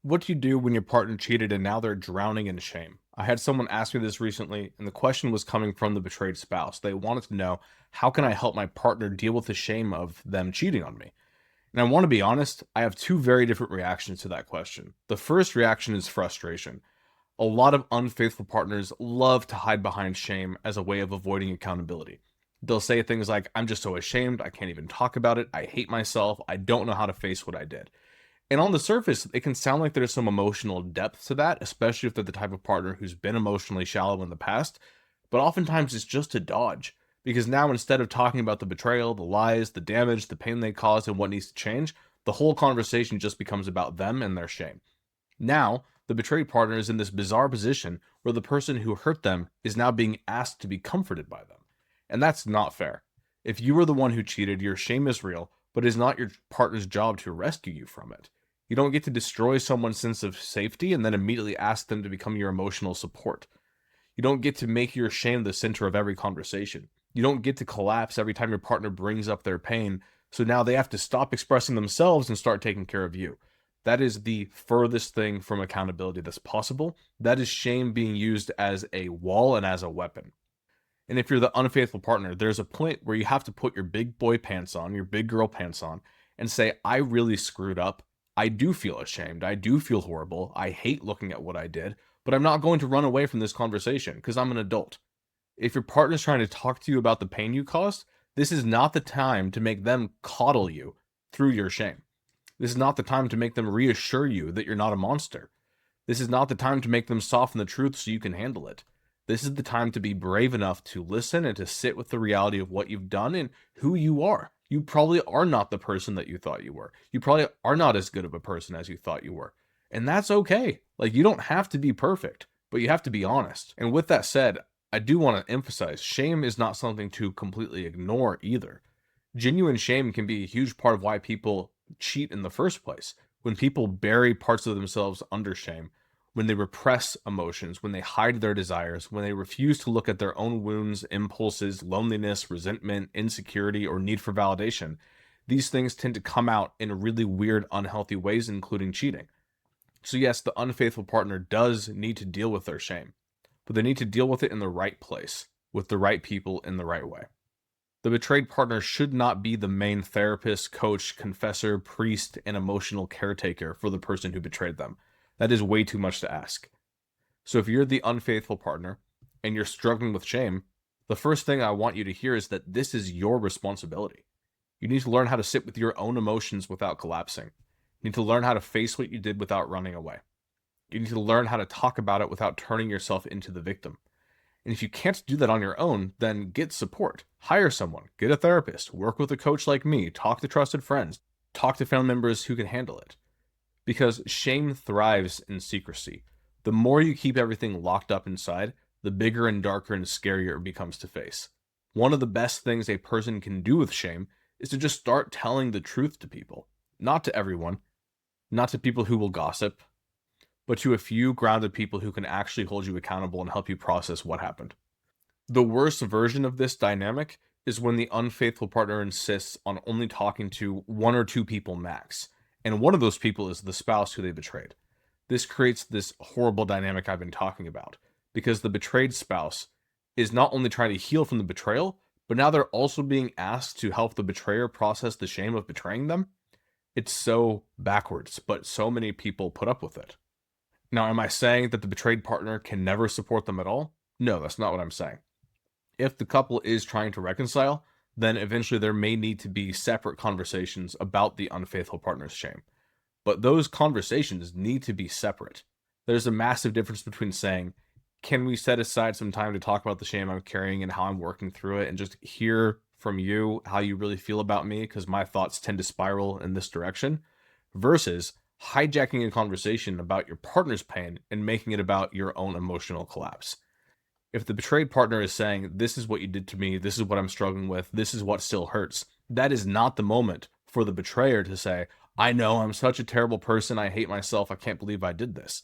What do you do when your partner cheated and now they're drowning in shame? I had someone ask me this recently, and the question was coming from the betrayed spouse. They wanted to know, how can I help my partner deal with the shame of them cheating on me? And I want to be honest, I have two very different reactions to that question. The first reaction is frustration. A lot of unfaithful partners love to hide behind shame as a way of avoiding accountability. They'll say things like, I'm just so ashamed, I can't even talk about it, I hate myself, I don't know how to face what I did. And on the surface, it can sound like there's some emotional depth to that, especially if they're the type of partner who's been emotionally shallow in the past. But oftentimes it's just a dodge. Because now instead of talking about the betrayal, the lies, the damage, the pain they caused, and what needs to change, the whole conversation just becomes about them and their shame. Now, the betrayed partner is in this bizarre position where the person who hurt them is now being asked to be comforted by them. And that's not fair. If you were the one who cheated, your shame is real, but it is not your partner's job to rescue you from it. You don't get to destroy someone's sense of safety and then immediately ask them to become your emotional support. You don't get to make your shame the center of every conversation. You don't get to collapse every time your partner brings up their pain, so now they have to stop expressing themselves and start taking care of you. That is the furthest thing from accountability that's possible. That is shame being used as a wall and as a weapon. And if you're the unfaithful partner, there's a point where you have to put your big boy pants on, your big girl pants on, and say, I really screwed up. I do feel ashamed. I do feel horrible. I hate looking at what I did, but I'm not going to run away from this conversation because I'm an adult. If your partner's trying to talk to you about the pain you caused, this is not the time to make them coddle you through your shame. This is not the time to make them reassure you that you're not a monster. This is not the time to make them soften the truth so you can handle it. This is the time to be brave enough to listen and to sit with the reality of what you've done and who you are. You probably are not the person that you thought you were. You probably are not as good of a person as you thought you were. And that's okay. Like, you don't have to be perfect, but you have to be honest. And with that said, I do want to emphasize shame is not something to completely ignore either. Genuine shame can be a huge part of why people cheat in the first place. When people bury parts of themselves under shame, when they repress emotions, when they hide their desires, when they refuse to look at their own wounds, impulses, loneliness, resentment, insecurity, or need for validation, these things tend to come out in really weird, unhealthy ways, including cheating. So yes, the unfaithful partner does need to deal with their shame, but they need to deal with it in the right place, with the right people in the right way. The betrayed partner should not be the main therapist, coach, confessor, priest, and emotional caretaker for the person who betrayed them. That is way too much to ask. So if you're the unfaithful partner and you're struggling with shame, the first thing I want you to hear is that this is your responsibility. You need to learn how to sit with your own emotions without collapsing. You need to learn how to face what you did without running away. You need to learn how to talk about it without turning yourself into the victim. And if you can't do that on your own, then get support. Hire someone, get a therapist, work with a coach like me, talk to trusted friends, talk to family members who can handle it. Because shame thrives in secrecy. The more you keep everything locked up inside, the bigger and darker and scarier it becomes to face. One of the best things a person can do with shame is to just start telling the truth to people. Not to everyone, not to people who will gossip, but to a few grounded people who can actually hold you accountable and help you process what happened. The worst version of this dynamic is when the unfaithful partner insists on only talking to one or two people max, and one of those people is the spouse who they betrayed. This creates this horrible dynamic I've been talking about, because the betrayed spouse is not only trying to heal from the betrayal, but now they're also being asked to help the betrayer process the shame of betraying them. It's so backwards, but so many people put up with it. Now, am I saying that the betrayed partner can never support them at all? No, that's not what I'm saying. If the couple is trying to reconcile, then eventually there may need to be separate conversations about the unfaithful partner's shame. But those conversations need to be separate. There's a massive difference between saying, can we set aside some time to talk about the shame I'm carrying and how I'm working through it and just hear from you how you really feel about me because my thoughts tend to spiral in this direction, versus hijacking a conversation about your partner's pain and making it about your own emotional collapse. If the betrayed partner is saying, this is what you did to me, this is what I'm struggling with, this is what still hurts, that is not the moment for the betrayer to say, I know I'm such a terrible person, I hate myself, I can't believe I did this.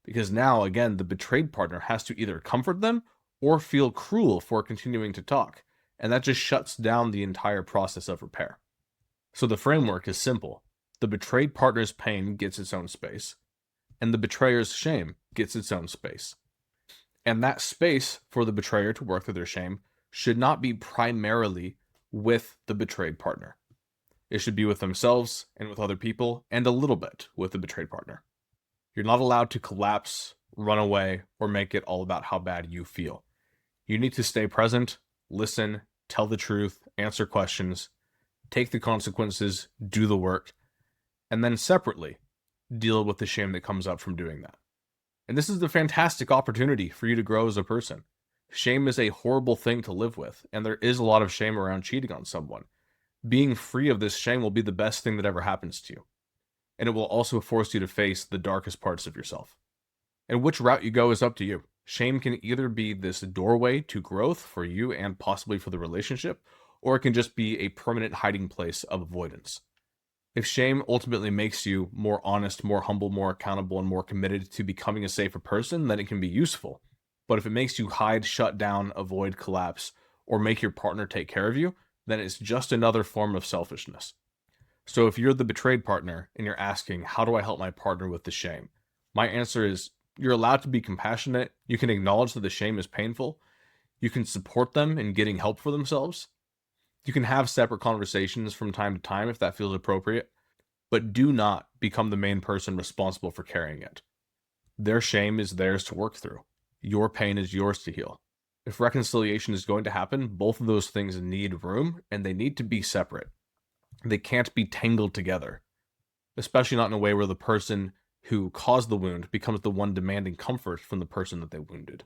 Because now, again, the betrayed partner has to either comfort them or feel cruel for continuing to talk. And that just shuts down the entire process of repair. So the framework is simple. The betrayed partner's pain gets its own space. and the betrayer's shame gets its own space. And that space for the betrayer to work through their shame should not be primarily with the betrayed partner. It should be with themselves and with other people, and a little bit with the betrayed partner. You're not allowed to collapse, run away, or make it all about how bad you feel. You need to stay present, listen, tell the truth, answer questions, take the consequences, do the work, and then separately deal with the shame that comes up from doing that. And this is a fantastic opportunity for you to grow as a person. Shame is a horrible thing to live with, and there is a lot of shame around cheating on someone. Being free of this shame will be the best thing that ever happens to you. And it will also force you to face the darkest parts of yourself. And which route you go is up to you. Shame can either be this doorway to growth for you and possibly for the relationship, or it can just be a permanent hiding place of avoidance. If shame ultimately makes you more honest, more humble, more accountable, and more committed to becoming a safer person, then it can be useful. But if it makes you hide, shut down, avoid, collapse, or make your partner take care of you, then it's just another form of selfishness. So if you're the betrayed partner and you're asking, how do I help my partner with the shame? My answer is, you're allowed to be compassionate. You can acknowledge that the shame is painful. You can support them in getting help for themselves. You can have separate conversations from time to time if that feels appropriate, but do not become the main person responsible for carrying it. Their shame is theirs to work through. Your pain is yours to heal. If reconciliation is going to happen, both of those things need room, and they need to be separate. They can't be tangled together, especially not in a way where the person who caused the wound becomes the one demanding comfort from the person that they wounded.